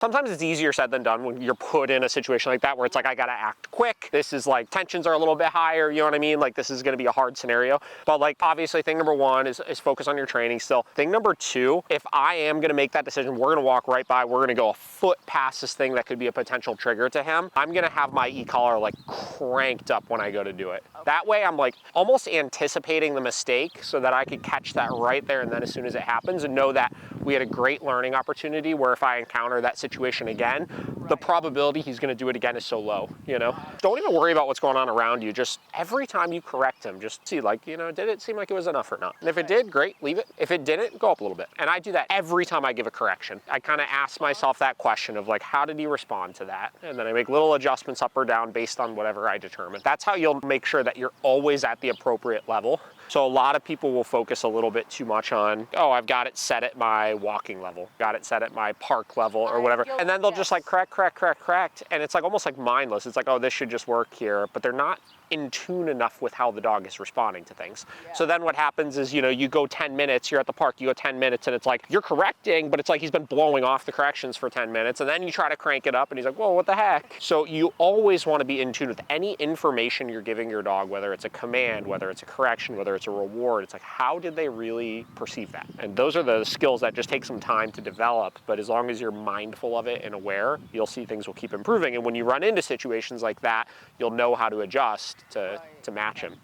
Sometimes it's easier said than done when you're put in a situation like that where it's like, I gotta act quick. This is like, tensions are a little bit higher, you know what I mean? Like, this is gonna be a hard scenario. But like, obviously thing number one is focus on your training still. Thing number two, if I am gonna make that decision, we're gonna walk right by, we're gonna go a foot past this thing that could be a potential trigger to him, I'm gonna have my e-collar like cranked up when I go to do it. That way I'm like almost anticipating the mistake so that I could catch that right there and then as soon as it happens and know that we had a great learning opportunity where if I encounter that situation again, the probability he's gonna do it again is so low, you know? Don't even worry about what's going on around you. Just every time you correct him, just see like, you know, did it seem like it was enough or not? And if it did, great, leave it. If it didn't, go up a little bit. And I do that every time I give a correction. I kind of ask myself that question of like, how did he respond to that? And then I make little adjustments up or down based on whatever I determine. That's how you'll make sure that you're always at the appropriate level. So a lot of people will focus a little bit too much on, oh, I've got it set at my walking level, got it set at my park level or whatever. And then they'll just like correct. And it's like almost like mindless. It's like, oh, this should just work here. But they're not in tune enough with how the dog is responding to things. So then what happens is, you know, you go 10 minutes, you're at the park, you go 10 minutes and it's like, you're correcting, but it's like he's been blowing off the corrections for 10 minutes. And then you try to crank it up and he's like, whoa, what the heck? So you always want to be in tune with any information you're giving your dog, whether it's a command, whether it's a correction, whether it's a reward. It's like, how did they really perceive that? And those are the skills that just take some time to develop. But as long as you're mindful of it and aware, you'll see things will keep improving. And when you run into situations like that, you'll know how to adjust to match him.